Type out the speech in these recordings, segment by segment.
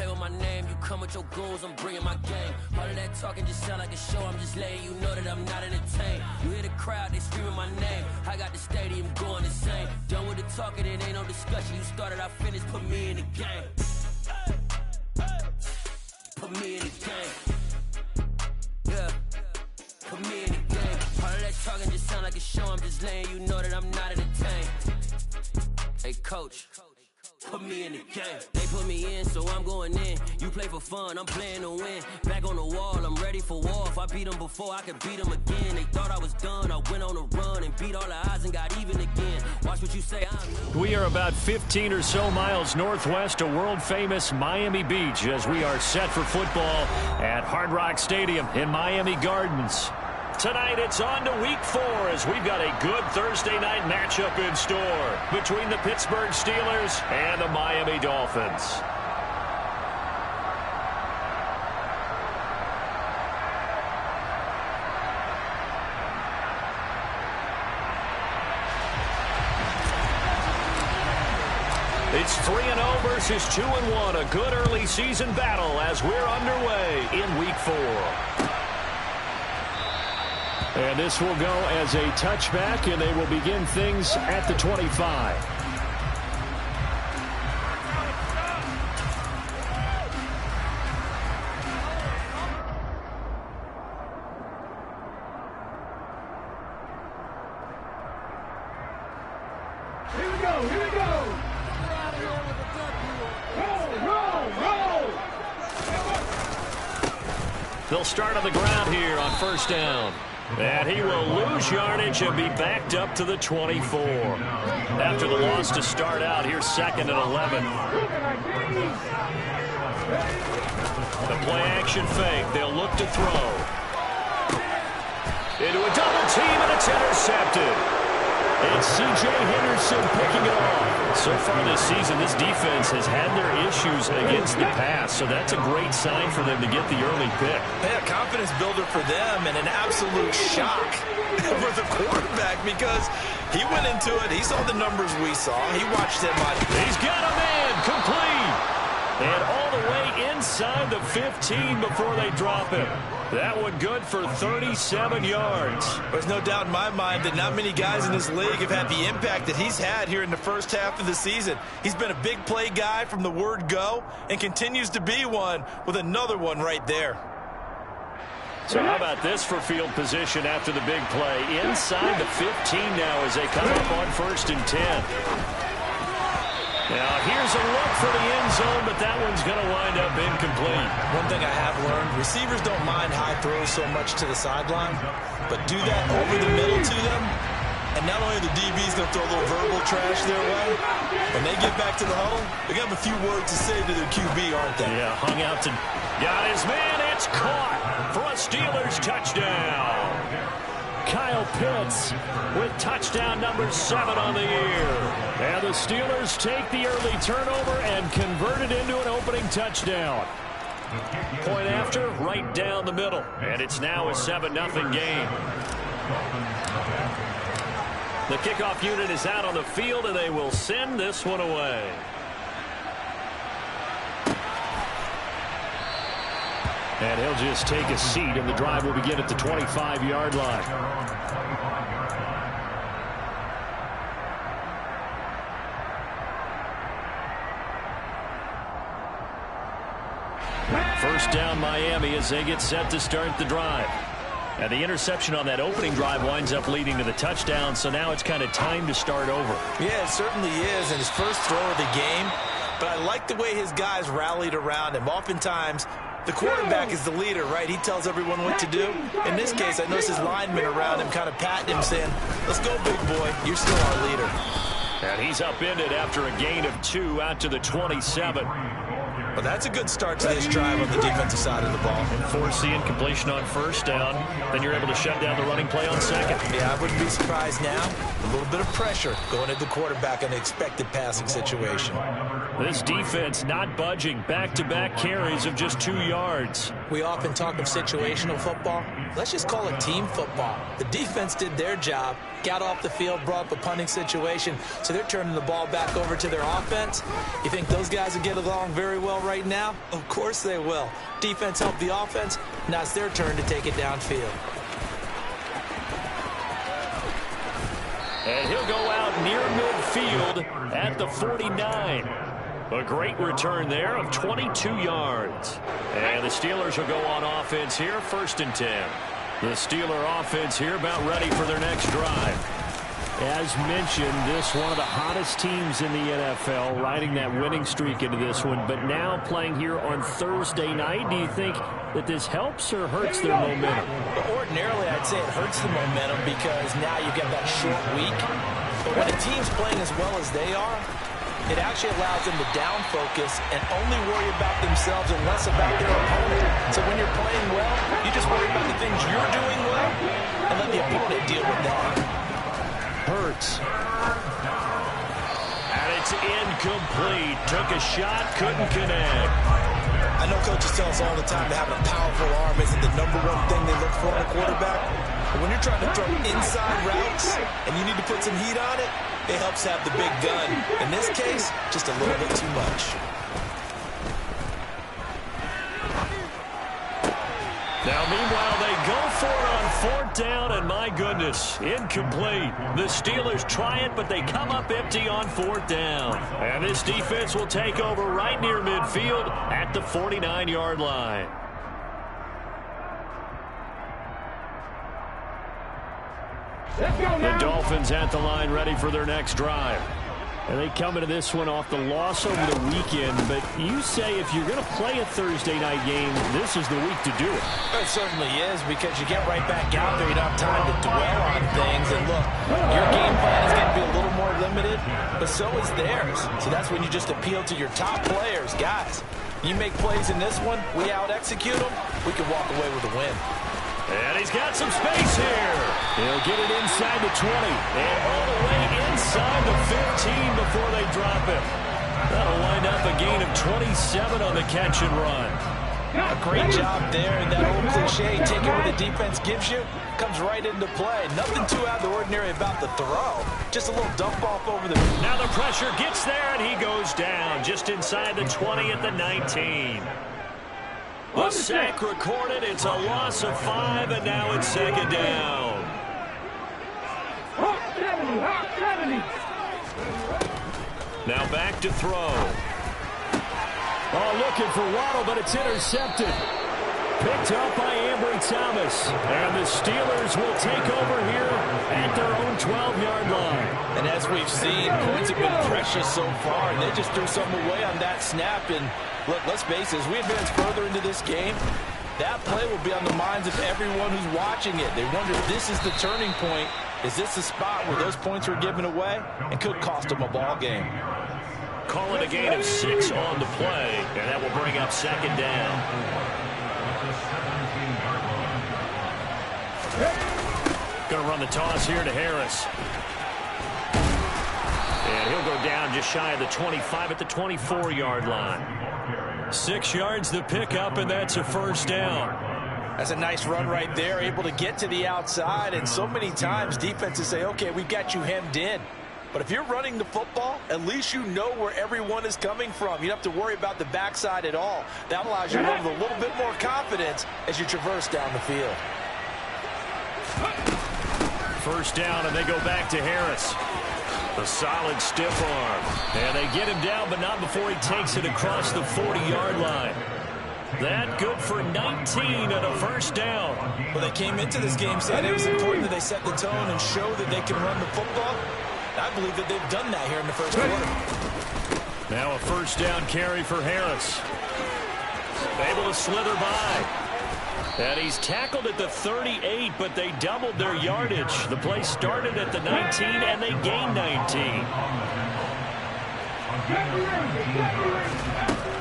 play with my name, you come with your goons, I'm bringing my game. All of that talking just sound like a show, I'm just letting you know that I'm not entertained. You hear the crowd, they screaming my name, I got the stadium going insane. Done with the talking, it ain't no discussion, you started, I finished, put me in the game. Put me in the game. Yeah, put me in the game. All of that talking just sound like a show, I'm just letting you know that I'm not entertained. Hey coach, put me in the game. They put me in, so I'm going in. You play for fun, I'm playing to win. Back on the wall, I'm ready for war. If I beat them before, I could beat them again. They thought I was done, I went on a run and beat all the odds and got even again. Watch what you say, We are about 15 or so miles northwest of world-famous Miami Beach as we are set for football at Hard Rock Stadium in Miami Gardens. Tonight, it's on to Week 4 as we've got a good Thursday night matchup in store between the Pittsburgh Steelers and the Miami Dolphins. It's 3-0 versus 2-1, a good early season battle as we're underway in Week 4. And this will go as a touchback, and they will begin things at the 25. Here we go, here we go! Roll! They'll start on the ground here on first down. And he will lose yardage and be backed up to the 24. After the loss to start out, here's 2nd and 11. The play action fake. They'll look to throw. Into a double team, and it's intercepted. It's C.J. Henderson picking it off. So far this season, this defense has had their issues against the pass, so that's a great sign for them to get the early pick. Yeah, confidence builder for them and an absolute shock for the quarterback because he went into it. He saw the numbers we saw. He watched them. He's got a man complete. And all the way inside the 15 before they drop him. That one good for 37 yards. There's no doubt in my mind that not many guys in this league have had the impact that he's had here in the first half of the season. He's been a big play guy from the word go and continues to be one with another one right there. So how about this for field position after the big play? Inside the 15 now as they come up on 1st and 10. Now, here's a look for the end zone, but that one's going to wind up incomplete. One thing I have learned, receivers don't mind high throws so much to the sideline, but do that over the middle to them, and not only the DB's going to throw a little verbal trash their way, when they get back to the huddle, they're going to have a few words to say to their QB, aren't they? Yeah, hung out to... Got his man, it's caught for a Steelers touchdown. Kyle Pitts with touchdown number 7 on the year. And the Steelers take the early turnover and convert it into an opening touchdown. Point after, right down the middle. And it's now a 7-0 game. The kickoff unit is out on the field, and they will send this one away. And he'll just take a seat, and the drive will begin at the 25-yard line. First down Miami as they get set to start the drive. And the interception on that opening drive winds up leading to the touchdown, so now it's kind of time to start over. Yeah, it certainly is, and his first throw of the game. But I like the way his guys rallied around him. Oftentimes, the quarterback is the leader, right? He tells everyone what to do. In this case, I noticed his linemen around him kind of patting him, saying, let's go, big boy. You're still our leader. And he's upended after a gain of 2 out to the 27. Well, that's a good start to this drive on the defensive side of the ball. Force the incompletion on first down. Then you're able to shut down the running play on second. Yeah, I wouldn't be surprised now. A little bit of pressure going at the quarterback in an expected passing situation. This defense not budging. Back-to-back carries of just 2 yards. We often talk of situational football. Let's just call it team football. The defense did their job, got off the field, brought up a punting situation, so they're turning the ball back over to their offense. You think those guys will get along very well right now? Of course they will. Defense helped the offense. Now it's their turn to take it downfield. And he'll go out near midfield at the 49. A great return there of 22 yards. And the Steelers will go on offense here, 1st and 10. The Steeler offense here about ready for their next drive. As mentioned, this one of the hottest teams in the NFL, riding that winning streak into this one, but now playing here on Thursday night. Do you think that this helps or hurts their momentum? Ordinarily, I'd say it hurts the momentum because now you get that short week. But when a team's playing as well as they are, it actually allows them to down focus and only worry about themselves and less about their opponent. So when you're playing well, you just worry about the things you're doing well and let the opponent deal with that. Hurts. And it's incomplete. Took a shot, couldn't connect. I know coaches tell us all the time that having a powerful arm isn't the #1 thing they look for in a quarterback. But when you're trying to throw inside routes and you need to put some heat on it, it helps have the big gun. In this case, just a little bit too much. Now, meanwhile, they go for it on 4th down, and my goodness, incomplete. The Steelers try it, but they come up empty on 4th down. And this defense will take over right near midfield at the 49-yard line. The Dolphins at the line ready for their next drive. And they come into this one off the loss over the weekend. But you say if you're going to play a Thursday night game, this is the week to do it. It certainly is, because you get right back out there. You don't have time to dwell on things. And look, your game plan is going to be a little more limited, but so is theirs. So that's when you just appeal to your top players. Guys, you make plays in this one, we out-execute them, we can walk away with a win. And he's got some space here. He'll get it inside the 20. And all the way inside the 15 before they drop him. That'll wind up a gain of 27 on the catch and run. A great job there. And that old cliche, take it where the defense gives you, comes right into play. Nothing too out of the ordinary about the throw. Just a little dump off over the... Now the pressure gets there, and he goes down just inside the 20 at the 19. A sack recorded. It's a loss of 5, and now it's 2nd down. Now back to throw. Oh, looking for Waddle, but it's intercepted. Picked up by Ambry Thomas. And the Steelers will take over here at their own 12-yard line. And as we've seen, points have been precious so far, and they just threw something away on that snap. And look, let's face it, as we advance further into this game, that play will be on the minds of everyone who's watching it. They wonder if this is the turning point. Is this the spot where those points were given away and could cost them a ball game? Call it a gain of 6 on the play, and that will bring up 2nd down. Going to run the toss here to Harris. And he'll go down just shy of the 25 at the 24-yard line. 6 yards the pickup, and that's a 1st down. That's a nice run right there, able to get to the outside. And so many times defenses say, okay, we've got you hemmed in. But if you're running the football, at least you know where everyone is coming from. You don't have to worry about the backside at all. That allows you to run with a little bit more confidence as you traverse down the field. 1st down, and they go back to Harris. A solid stiff arm. And they get him down, but not before he takes it across the 40-yard line. That good for 19 and a 1st down. Well, they came into this game saying it was important that they set the tone and show that they can run the football. I believe that they've done that here in the 1st quarter. Now a 1st down carry for Harris. Able to slither by. And he's tackled at the 38, but they doubled their yardage. The play started at the 19, and they gained 19.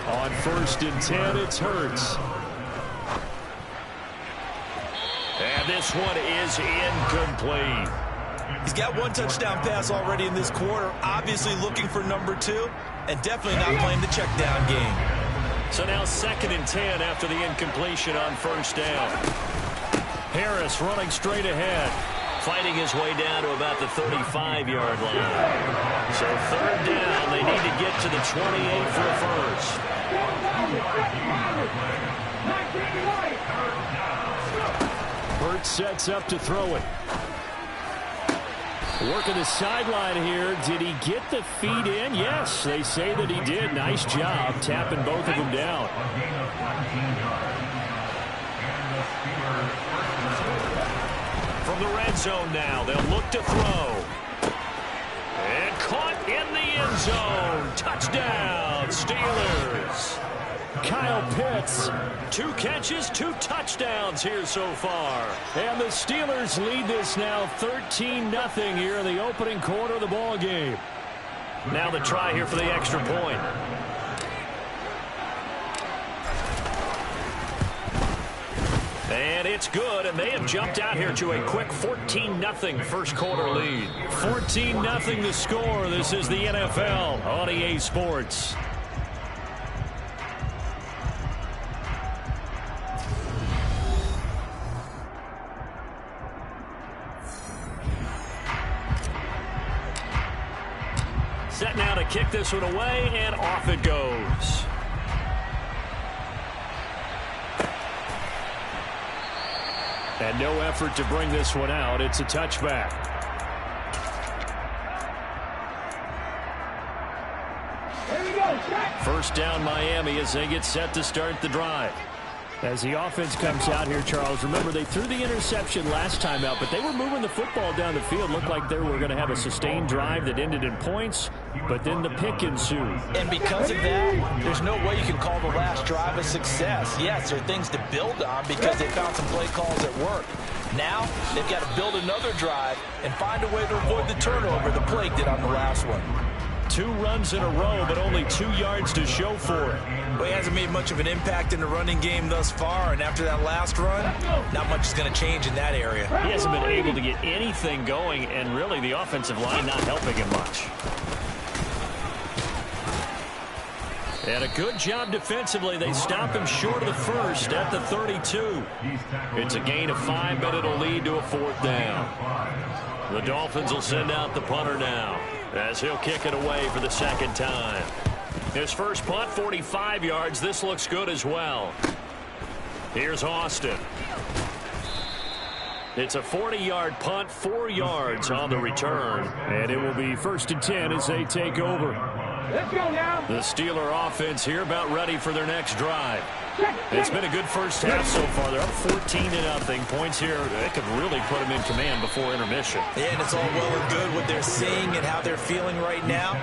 On 1st and 10, it's Hurts. And this one is incomplete. He's got 1 touchdown pass already in this quarter, obviously looking for number 2. and definitely not playing the check down game. So now 2nd and 10 after the incompletion on first down. Harris running straight ahead, fighting his way down to about the 35-yard line. So 3rd down, they need to get to the 28 for a first. Burt sets up to throw it. Working the sideline here. Did he get the feet in? Yes, they say that he did. Nice job tapping both of them down. From the red zone now, they'll look to throw. And caught in the end zone. Touchdown, Steelers. Kyle Pitts, 2 catches, 2 touchdowns here so far. And the Steelers lead this now 13-0 here in the opening quarter of the ball game. Now the try here for the extra point. And it's good, and they have jumped out here to a quick 14-0 first quarter lead. 14-0 the score. This is the NFL on EA Sports. Set now to kick this one away, and off it goes. And no effort to bring this one out. It's a touchback. Here we go, First down Miami as they get set to start the drive. As the offense comes out here, Charles, remember they threw the interception last time out, but they were moving the football down the field. Looked like they were going to have a sustained drive that ended in points, but then the pick ensued. And because of that, there's no way you can call the last drive a success. Yes, there are things to build on because they found some play calls that work. Now, they've got to build another drive and find a way to avoid the turnover the play did on the last one. 2 runs in a row, but only 2 yards to show for it. Well, he hasn't made much of an impact in the running game thus far, and after that last run, not much is going to change in that area. He hasn't been able to get anything going, and really the offensive line not helping him much. And a good job defensively. They stop him short of the first at the 32. It's a gain of 5, but it'll lead to a 4th down. The Dolphins will send out the punter now, as he'll kick it away for the 2nd time. His first punt, 45 yards. This looks good as well. Here's Austin. It's a 40-yard punt, 4 yards on the return. And it will be 1st and 10 as they take over. Let's go now. The Steeler offense here about ready for their next drive. It's been a good first half so far. They're up 14-0. Points here, they could really put them in command before intermission. Yeah, and it's all well and good what they're seeing and how they're feeling right now.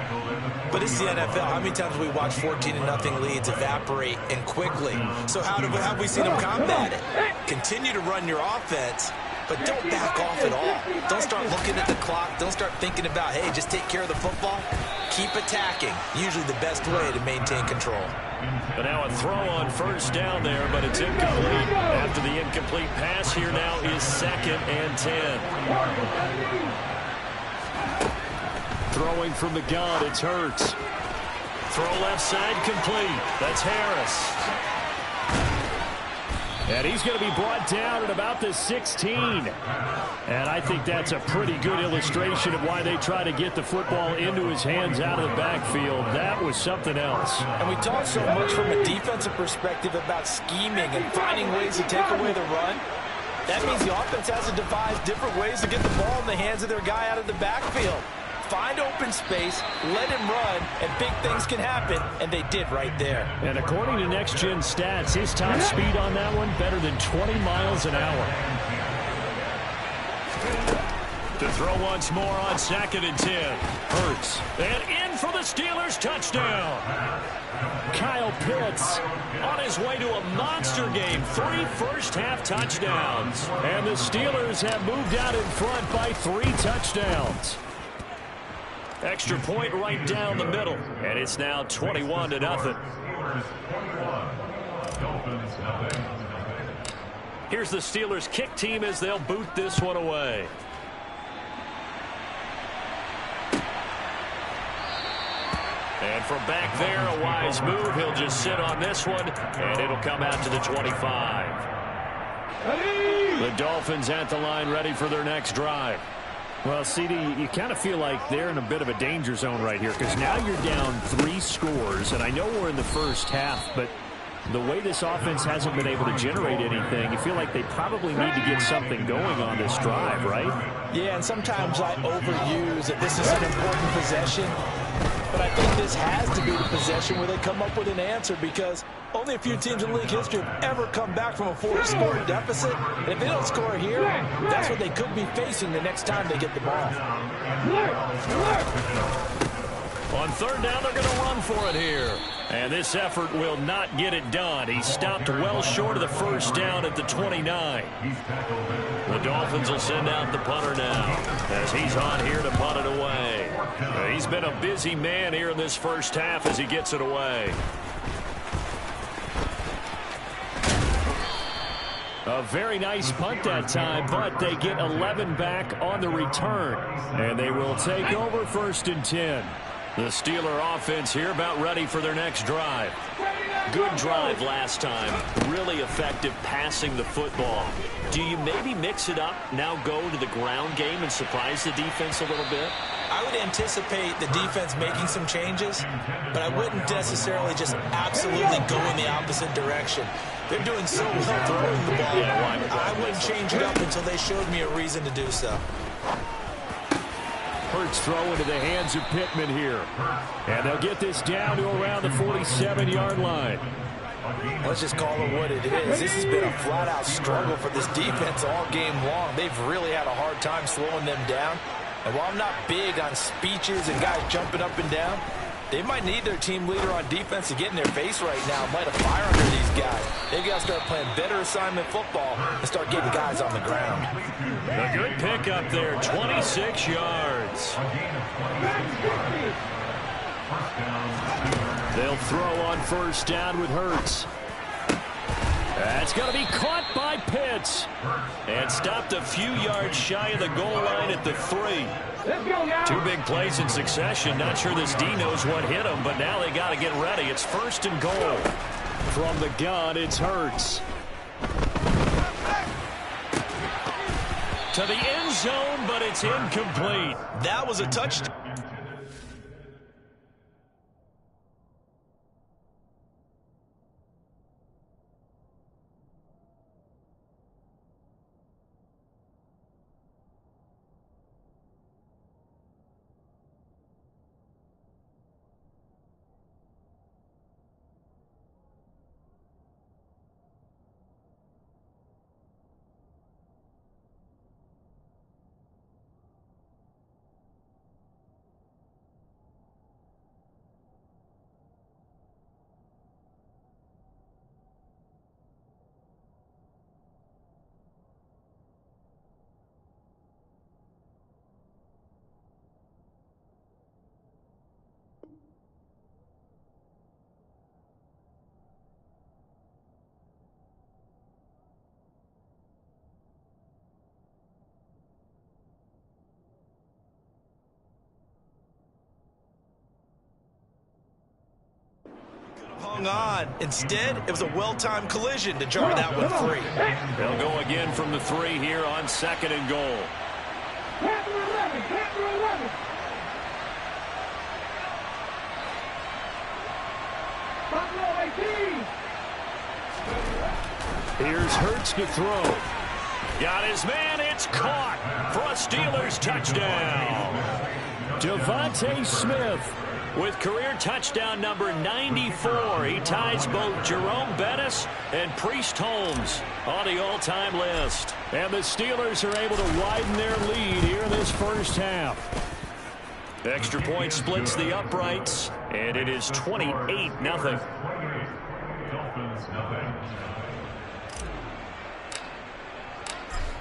But it's the NFL. How many times have we watched 14-0 leads evaporate and quickly? So how have we seen them combat it? Continue to run your offense, but don't back off at all. Don't start looking at the clock. Don't start thinking about, hey, just take care of the football. Keep attacking. Usually the best way to maintain control. But now a throw on first down there, but it's incomplete. After the incomplete pass, here now is 2nd and 10. Throwing from the gun, it's Hurts. Throw left side complete. That's Harris. And he's going to be brought down at about the 16. And I think that's a pretty good illustration of why they try to get the football into his hands out of the backfield. That was something else. And we talk so much from a defensive perspective about scheming and finding ways to take away the run. That means the offense has to devise different ways to get the ball in the hands of their guy out of the backfield. Find open space, let him run, and big things can happen, and they did right there. And according to Next Gen Stats, his top speed on that one better than 20 miles an hour. To throw once more on 2nd and 10. Hurts. And in for the Steelers touchdown. Kyle Pitts on his way to a monster game. 3 first-half touchdowns. And the Steelers have moved out in front by 3 touchdowns. Extra point right down the middle. And it's now 21-0. Here's the Steelers kick team as they'll boot this one away. And from back there, a wise move. He'll just sit on this one, and it'll come out to the 25. The Dolphins at the line ready for their next drive. Well, CD, you kind of feel like they're in a bit of a danger zone right here because now you're down 3 scores, and I know we're in the first half, but the way this offense hasn't been able to generate anything, you feel like they probably need to get something going on this drive, right? Yeah, and sometimes I overuse that this is an important possession, but I think this has to be the possession where they come up with an answer because only a few teams in league history have ever come back from a 4-score deficit. And if they don't score here, that's what they could be facing the next time they get the ball. On third down, they're going to run for it here. And this effort will not get it done. He stopped well short of the first down at the 29. The Dolphins will send out the punter now as he's on here to punt it away. He's been a busy man here in this first half as he gets it away. A very nice punt that time, but they get 11 back on the return. And they will take over 1st and 10. The Steeler offense here about ready for their next drive. Good drive last time. Really effective passing the football. Do you maybe mix it up, now go to the ground game and surprise the defense a little bit? I would anticipate the defense making some changes, but I wouldn't necessarily just absolutely go in the opposite direction. They're doing so well throwing the ball. I wouldn't change it up until they showed me a reason to do so. Hurts throw into the hands of Pittman here. And they'll get this down to around the 47-yard line. Let's just call it what it is. This has been a flat-out struggle for this defense all game long. They've really had a hard time slowing them down. And while I'm not big on speeches and guys jumping up and down, they might need their team leader on defense to get in their face right now and light a fire under these guys. They've got to start playing better assignment football and start getting guys on the ground. A good pick up there, 26 yards. They'll throw on first down with Hurts. That's going to be caught by Pitts. And stopped a few yards shy of the goal line at the 3. Two big plays in succession. Not sure this D knows what hit him, but now they got to get ready. It's 1st and goal. From the gun, it's Hurts. To the end zone, but it's incomplete. That was a touchdown. Hung on. Instead, it was a well-timed collision to jar that one free. They'll go again from the 3 here on 2nd and goal. Here's Hurts to throw. Got his man. It's caught for a Steelers touchdown. Devontae Smith with career touchdown number 94. He ties both Jerome Bettis and Priest Holmes on the all-time list. And the Steelers are able to widen their lead here in this first half. Extra point splits the uprights, and it is 28-0.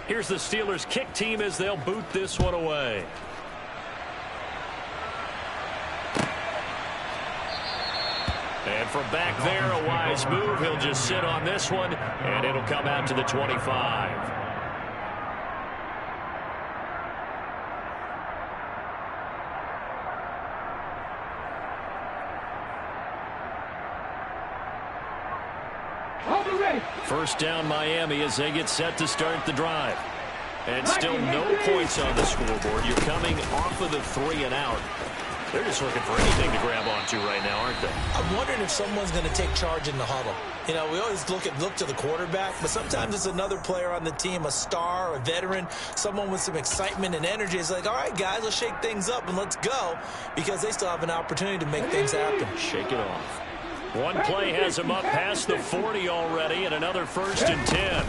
Here's the Steelers kick team as they'll boot this one away. And from back there, a wise move. He'll just sit on this one, and it'll come out to the 25. First down Miami as they get set to start the drive. And still no points on the scoreboard. You're coming off of the 3 and out. They're just looking for anything to grab onto right now, aren't they? I'm wondering if someone's going to take charge in the huddle. You know, we always look to the quarterback, but sometimes it's another player on the team, a star, a veteran, someone with some excitement and energy. It's like, all right, guys, let's shake things up and let's go, because they still have an opportunity to make things happen. Shake it off. One play has him up past the 40 already, and another 1st and 10.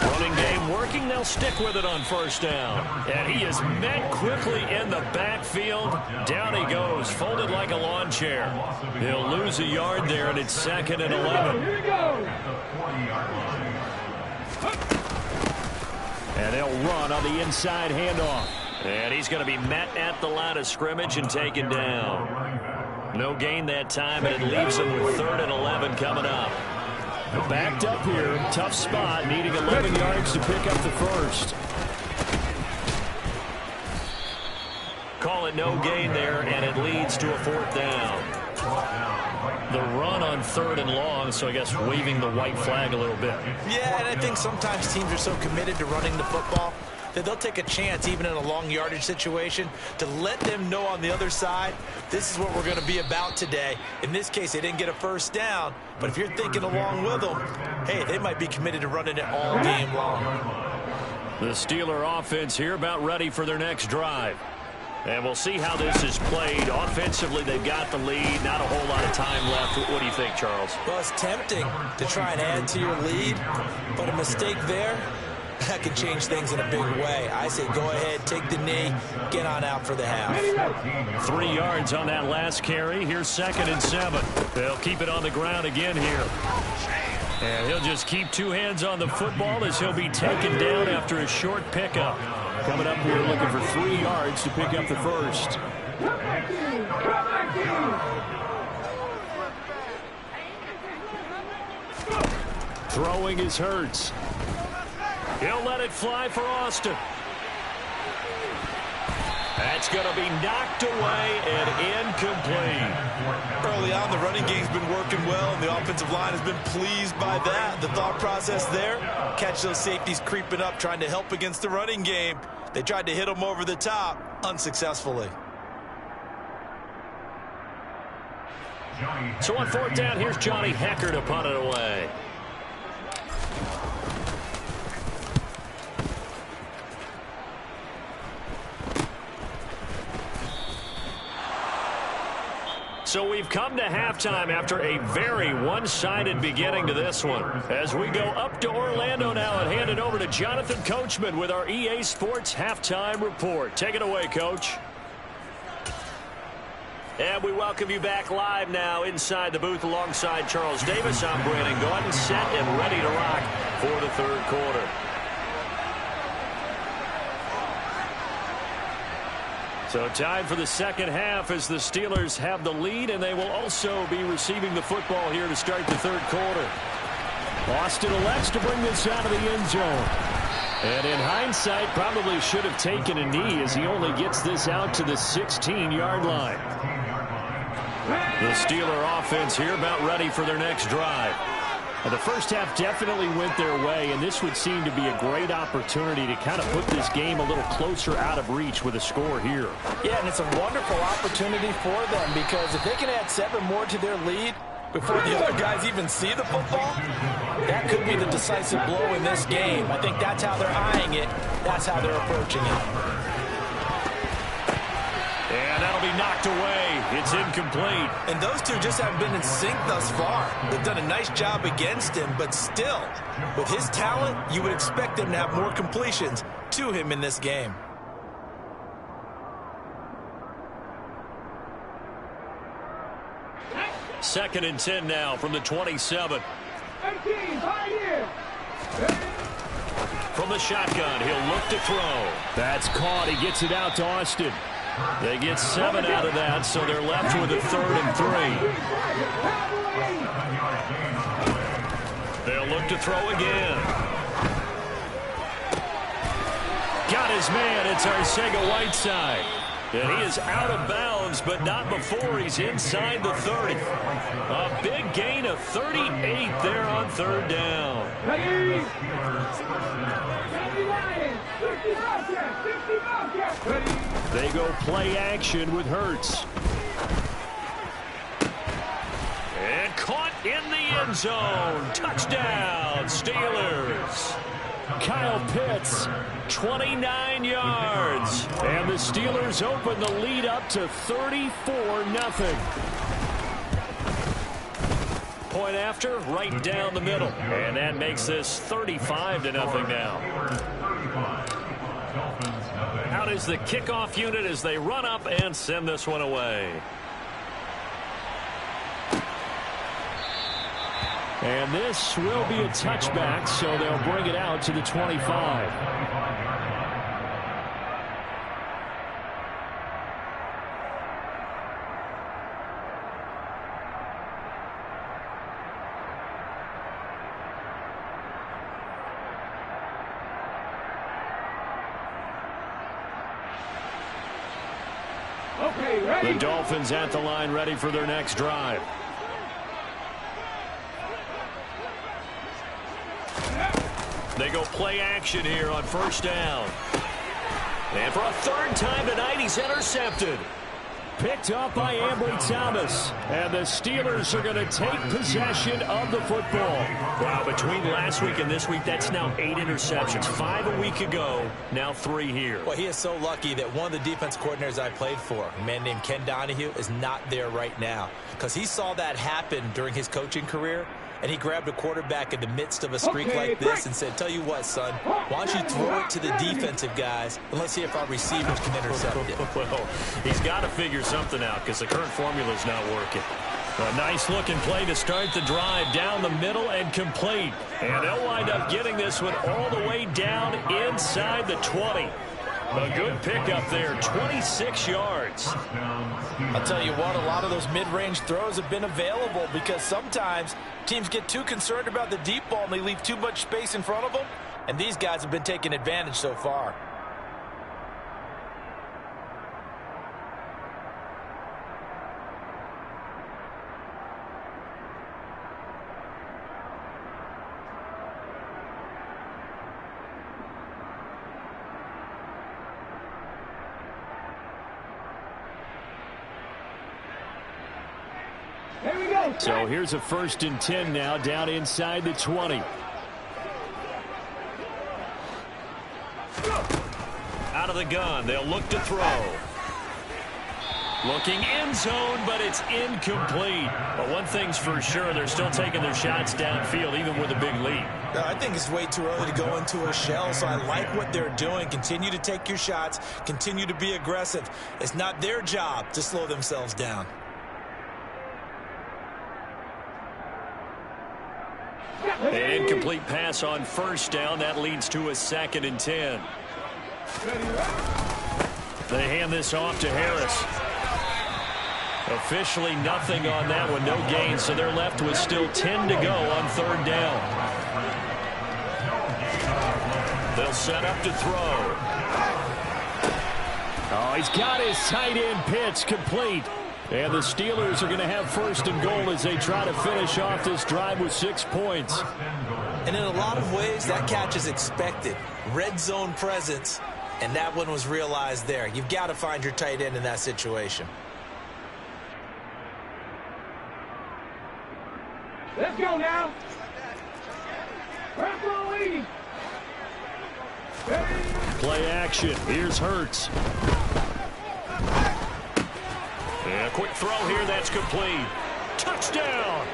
Running game working. They'll stick with it on first down. And he is met quickly in the backfield. Down he goes, folded like a lawn chair. He'll lose a yard there, and it's 2nd and 11. Here we go. And they'll run on the inside handoff. And he's going to be met at the line of scrimmage and taken down. No gain that time, and it leaves him with 3rd and 11 coming up. Backed up here, tough spot, needing 11 yards to pick up the first. Call it no gain there, and it leads to a 4th down. The run on 3rd and long, so I guess waving the white flag a little bit. Yeah, and I think sometimes teams are so committed to running the football that they'll take a chance, even in a long yardage situation, to let them know on the other side, this is what we're going to be about today. In this case, they didn't get a first down, but if you're thinking along with them, hey, they might be committed to running it all game long. The Steeler offense here about ready for their next drive. And we'll see how this is played. Offensively, they've got the lead. Not a whole lot of time left. What do you think, Charles? Well, it's tempting to try and add to your lead, but a mistake there, that can change things in a big way. I say go ahead, take the knee, get on out for the half. 3 yards on that last carry. Here's 2nd and 7. They'll keep it on the ground again here. And he'll just keep 2 hands on the football as he'll be taken down after a short pickup. Coming up here looking for 3 yards to pick up the first. Throwing is Hurts. He'll let it fly for Austin. That's going to be knocked away and incomplete. Early on, the running game's been working well, and the offensive line has been pleased by that. The thought process there, catch those safeties creeping up, trying to help against the running game. They tried to hit them over the top, unsuccessfully. So on 4th down, here's Johnny Hecker to punt it away. So we've come to halftime after a very one-sided beginning to this one. As we go up to Orlando now and hand it over to Jonathan Coachman with our EA Sports Halftime Report. Take it away, Coach. And we welcome you back live now inside the booth alongside Charles Davis. I'm Brandon Gordon, set and ready to rock for the 3rd quarter. So time for the 2nd half as the Steelers have the lead, and they will also be receiving the football here to start the 3rd quarter. Austin elects to bring this out of the end zone. And in hindsight, probably should have taken a knee as he only gets this out to the 16-yard line. The Steeler offense here about ready for their next drive. Now, the first half definitely went their way, and this would seem to be a great opportunity to kind of put this game a little closer out of reach with a score here. Yeah, and it's a wonderful opportunity for them, because if they can add 7 more to their lead before the other guys even see the football, that could be the decisive blow in this game. I think that's how they're eyeing it. That's how they're approaching it. And that'll be knocked away. It's incomplete. And those two just haven't been in sync thus far. They've done a nice job against him, but still, with his talent, you would expect them to have more completions to him in this game. Second and 10 now from the 27. 18, right here. From the shotgun, he'll look to throw. That's caught. He gets it out to Austin. They get 7 out of that, so they're left with a 3rd and 3. They'll look to throw again. Got his man. It's Arcega-Whiteside. And he is out of bounds, but not before he's inside the 30. A big gain of 38 there on third down. Ready? They go play action with Hurts. And caught in the end zone. Touchdown, Steelers. Kyle Pitts, 29 yards. And the Steelers open the lead up to 34-0. Point after, right down the middle. And that makes this 35-0 now. Out is the kickoff unit as they run up and send this one away. And this will be a touchback, so they'll bring it out to the 25. Okay, ready? The Dolphins at the line, ready for their next drive. They go play action here on first down. And for a third time tonight, he's intercepted. Picked up by Ambry Thomas. And the Steelers are going to take possession of the football. Wow, between last week and this week, that's now 8 interceptions. 5 a week ago, now 3 here. Well, he is so lucky that one of the defense coordinators I played for, a man named Ken Donahue, is not there right now. Because he saw that happen during his coaching career. And he grabbed a quarterback in the midst of a streak like this and said, tell you what, son, why don't you throw it to the defensive guys and let's see if our receivers can intercept it. Well, he's got to figure something out because the current formula is not working. A nice-looking play to start the drive down the middle and complete. And they'll wind up getting this one all the way down inside the 20. A good pickup there, 26 yards. I'll tell you what, a lot of those mid-range throws have been available because sometimes teams get too concerned about the deep ball and they leave too much space in front of them. And these guys have been taking advantage so far. Here we go. So here's a 1st and 10 now, down inside the 20. Out of the gun, they'll look to throw. Looking end zone, but it's incomplete. But one thing's for sure, they're still taking their shots downfield, even with a big lead. I think it's way too early to go into a shell, so I like what they're doing. Continue to take your shots. Continue to be aggressive. It's not their job to slow themselves down. An incomplete pass on first down. That leads to a 2nd and 10. They hand this off to Harris. Officially nothing on that one. No gain, so they're left with still 10 to go on third down. They'll set up to throw. Oh, he's got his tight end pitch complete. And the Steelers are going to have 1st and goal as they try to finish off this drive with 6 points. And in a lot of ways, that catch is expected. Red zone presence, and that one was realized there. You've got to find your tight end in that situation. Let's go now. Referee. Play action. Here's Hurts. And a quick throw here, that's complete. Touchdown!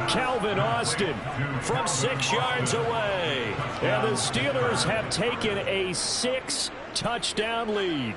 Calvin Austin From 6 yards away. and the Steelers have taken a 6-touchdown lead.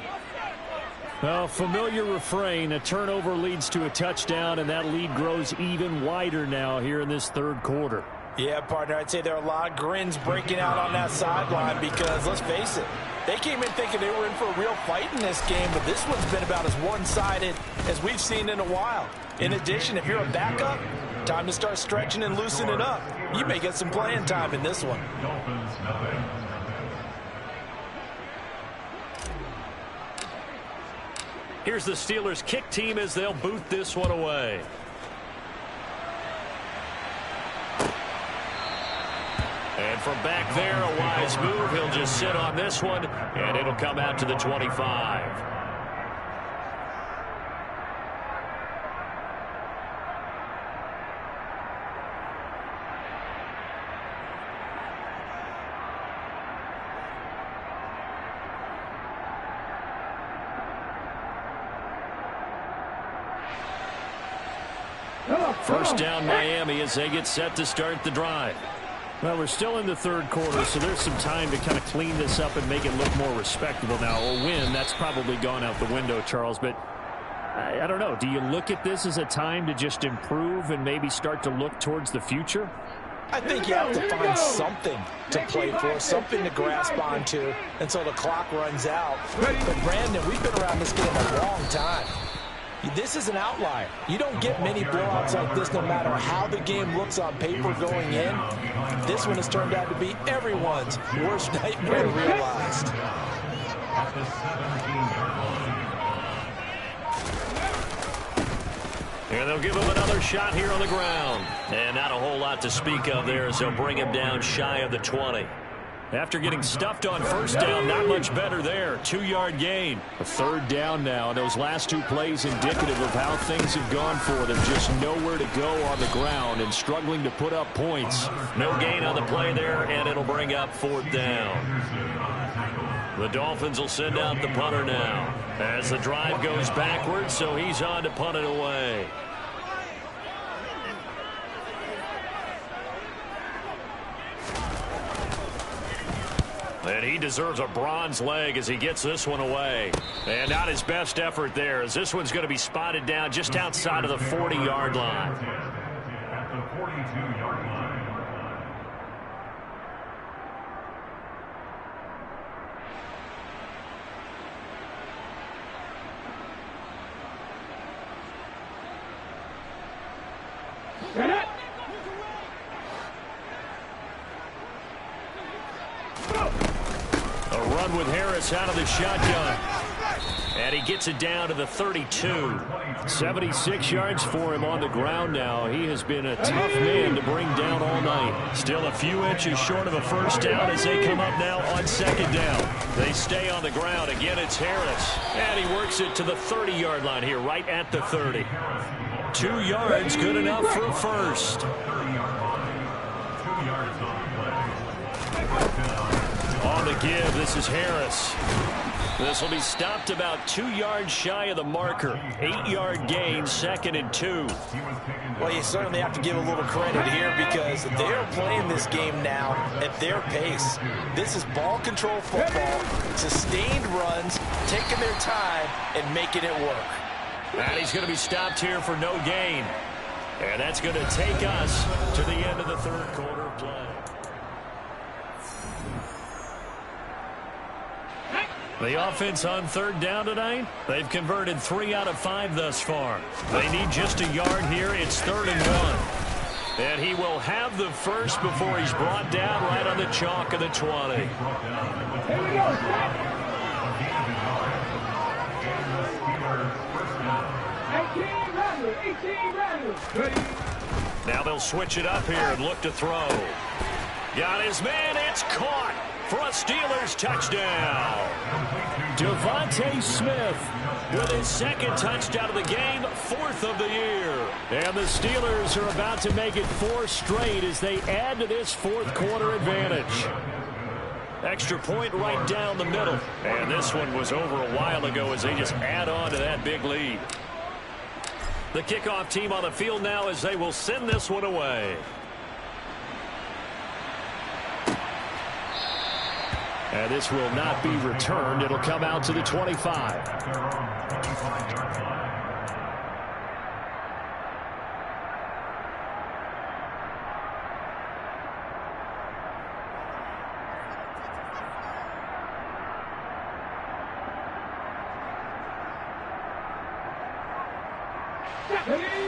A familiar refrain, a turnover leads to a touchdown, and that lead grows even wider now here in this 3rd quarter. Yeah, partner, I'd say there are a lot of grins breaking out on that sideline because, let's face it, they came in thinking they were in for a real fight in this game, but this one's been about as one-sided as we've seen in a while. In addition, if you're a backup, time to start stretching and loosening up. You may get some playing time in this one. Here's the Steelers kick team as they'll boot this one away. And from back there, a wise move. He'll just sit on this one, and it'll come out to the 25. First down, Miami, as they get set to start the drive. Well, we're still in the third quarter, so there's some time to kind of clean this up and make it look more respectable now. A win, that's probably gone out the window, Charles, but I don't know. Do you look at this as a time to just improve and maybe start to look towards the future? I think you have to find something to play for, something to grasp onto until the clock runs out. But, Brandon, we've been around this game a long time. This is an outlier. You don't get many blowouts like this no matter how the game looks on paper going in. This one has turned out to be everyone's worst nightmare realized. And they'll give him another shot here on the ground. And not a whole lot to speak of there as they'll bring him down shy of the 20. After getting stuffed on first down, not much better there. 2-yard gain. A third down now, and those last two plays indicative of how things have gone for them. Just nowhere to go on the ground and struggling to put up points. No gain on the play there, and it'll bring up fourth down. The Dolphins will send out the punter now as the drive goes backwards, so he's on to punt it away. And he deserves a bronze leg as he gets this one away. And not his best effort there, as this one's going to be spotted down just outside of the 40-yard line. At the 42-yard line. With Harris out of the shotgun. And he gets it down to the 32. 76 yards for him on the ground now. He has been a tough man to bring down all night. Still a few inches short of a first down as they come up now on second down. They stay on the ground. Again, it's Harris. And he works it to the 30-yard line here, right at the 30. 2 yards, good enough for a first. On the give, this is Harris. This will be stopped about 2 yards shy of the marker. 8-yard gain, 2nd and 2. Well, you certainly have to give a little credit here because they're playing this game now at their pace. This is ball control football, sustained runs, taking their time and making it work. And he's going to be stopped here for no gain. And that's going to take us to the end of the third quarter of play. The offense on third down tonight, they've converted 3 out of 5 thus far. They need just a yard here. It's 3rd and 1. And he will have the first before he's brought down right on the chalk of the 20. Here we go. 18 runners. Now they'll switch it up here and look to throw. Got his man. It's caught for a Steelers touchdown. Devontae Smith with his 2nd touchdown of the game, 4th of the year. And the Steelers are about to make it 4 straight as they add to this fourth quarter advantage. Extra point right down the middle. And this one was over a while ago as they just add on to that big lead. The kickoff team on the field now as they will send this one away. And this will not be returned. It'll come out to the 25.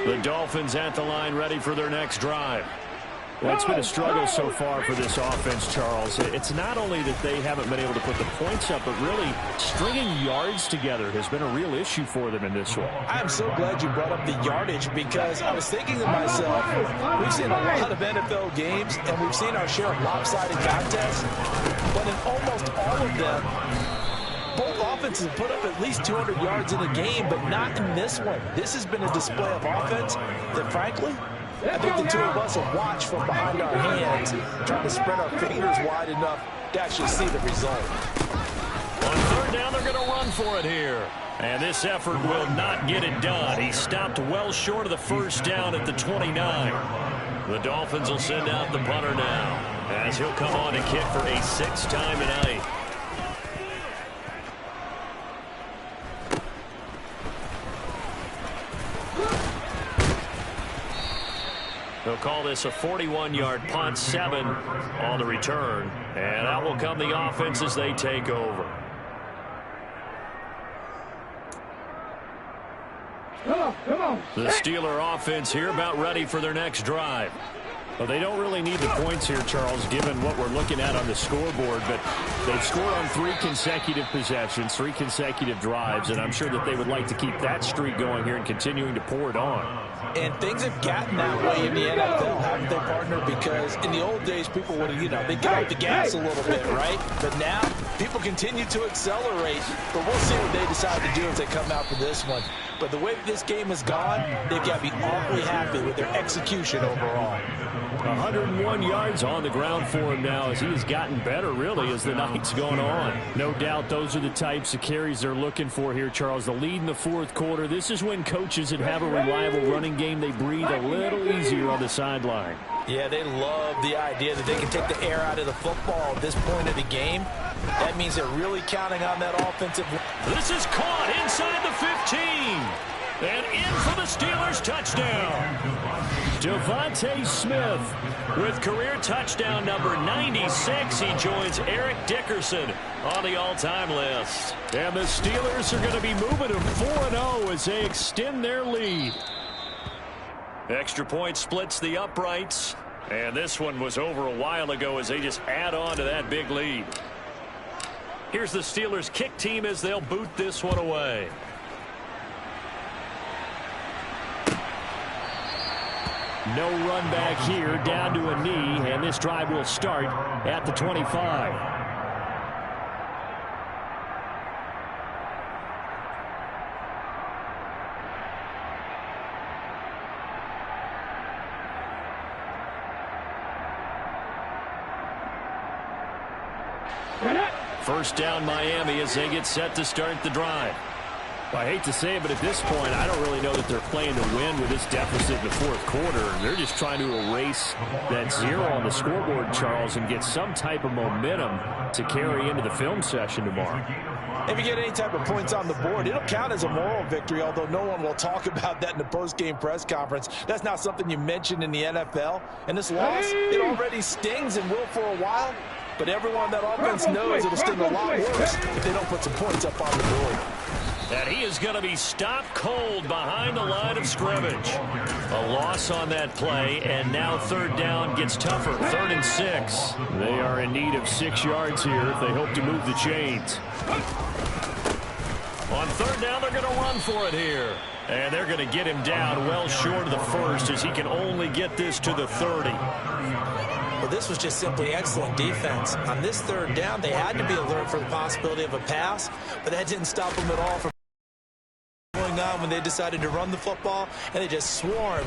The Dolphins at the line ready for their next drive. Well, it's been a struggle so far for this offense, Charles. It's not only that they haven't been able to put the points up, but really stringing yards together has been a real issue for them in this one. I'm so glad you brought up the yardage because I was thinking to myself, we've seen a lot of NFL games and we've seen our share of lopsided contests, but in almost all of them, both offenses have put up at least 200 yards in a game, but not in this one. This has been a display of offense that, frankly, I think the two of us have watched from behind our hands, trying to spread our fingers wide enough to actually see the result. On third down, they're going to run for it here. And this effort will not get it done. He stopped well short of the first down at the 29. The Dolphins will send out the punter now, as he'll come on to kick for a 6th time tonight. They'll call this a 41-yard punt, 7 on the return. And out will come the offense as they take over. Come on. The Steeler offense here about ready for their next drive. Well, they don't really need the points here, Charles, given what we're looking at on the scoreboard, but they've scored on 3 consecutive possessions, 3 consecutive drives, and I'm sure that they would like to keep that streak going here and continuing to pour it on. And things have gotten that way in the NFL, haven't they, partner? Because in the old days, people would, they get off the gas a little bit, right? But now, people continue to accelerate, but we'll see what they decide to do as they come out for this one. But the way this game has gone, they've got to be awfully happy with their execution overall. 101 yards on the ground for him now as he has gotten better, really, as the night's gone on. No doubt those are the types of carries they're looking for here, Charles. The lead in the 4th quarter. This is when coaches that have a reliable running game, they breathe a little easier on the sideline. Yeah, they love the idea that they can take the air out of the football at this point of the game. That means they're really counting on that offensive. This is caught inside the 15. And in for the Steelers touchdown. Devontae Smith with career touchdown number 96. He joins Eric Dickerson on the all-time list. And the Steelers are going to be moving to 4-0 as they extend their lead. Extra point splits the uprights. And this one was over a while ago as they just add on to that big lead. Here's the Steelers kick team as they'll boot this one away. No run back here, down to a knee, and this drive will start at the 25. First down Miami as they get set to start the drive. Well, I hate to say it, but at this point, I don't really know that they're playing to win with this deficit in the 4th quarter. They're just trying to erase that 0 on the scoreboard, Charles, and get some type of momentum to carry into the film session tomorrow. If you get any type of points on the board, it'll count as a moral victory, although no one will talk about that in the post-game press conference. That's not something you mentioned in the NFL. And this loss, it already stings and will for a while. But everyone on that offense knows it'll sting a lot worse if they don't put some points up on the board. And he is going to be stopped cold behind the line of scrimmage. A loss on that play, and now 3rd down gets tougher. 3rd and 6. They are in need of 6 yards here if they hope to move the chains. On 3rd down, they're going to run for it here. And they're going to get him down well short of the 1st as he can only get this to the 30. Well, this was just simply excellent defense. On this 3rd down, they had to be alert for the possibility of a pass, but that didn't stop them at all from going on when they decided to run the football, and they just swarmed.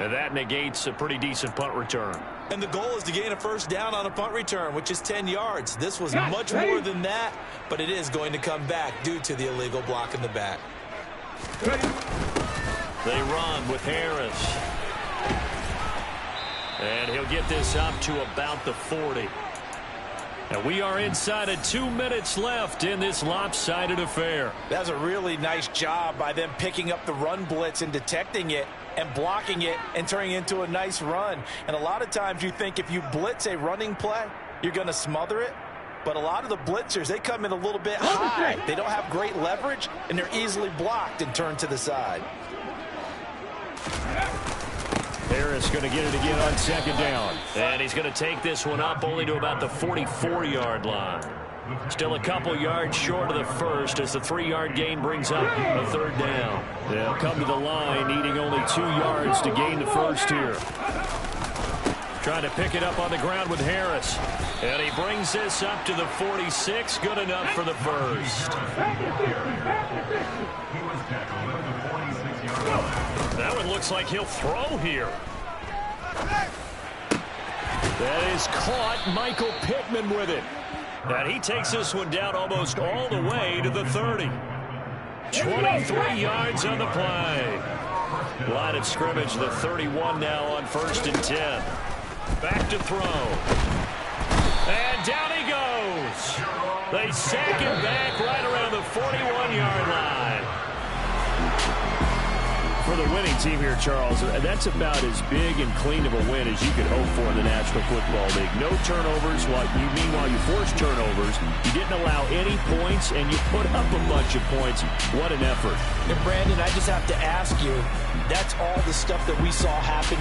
And that negates a pretty decent punt return. And the goal is to gain a 1st down on a punt return, which is 10 yards. This was much more than that, but it is going to come back due to the illegal block in the back. They run with Harris. And he'll get this up to about the 40. And we are inside of 2 minutes left in this lopsided affair. That's a really nice job by them picking up the run blitz and detecting it and blocking it and turning it into a nice run. And a lot of times you think if you blitz a running play, you're going to smother it. But a lot of the blitzers, they come in a little bit high. They don't have great leverage, and they're easily blocked and turned to the side. Harris going to get it again on second down. And he's going to take this one up only to about the 44-yard line. Still a couple yards short of the first as the 3-yard gain brings up a third down. They'll come to the line needing only 2 yards to gain the first here. Trying to pick it up on the ground with Harris. And he brings this up to the 46. Good enough for the first. That one looks like he'll throw here. That is caught. Michael Pittman with it. And he takes this one down almost all the way to the 30. 23 yards on the play. Line of scrimmage, the 31 now on 1st and 10. Back to throw. And down he goes. They sack him back right around the 41-yard line. For the winning team here, Charles, that's about as big and clean of a win as you could hope for in the National Football League. No turnovers. Meanwhile, you forced turnovers. You didn't allow any points, and you put up a bunch of points. What an effort. And Brandon, I just have to ask you, that's all the stuff that we saw happen today.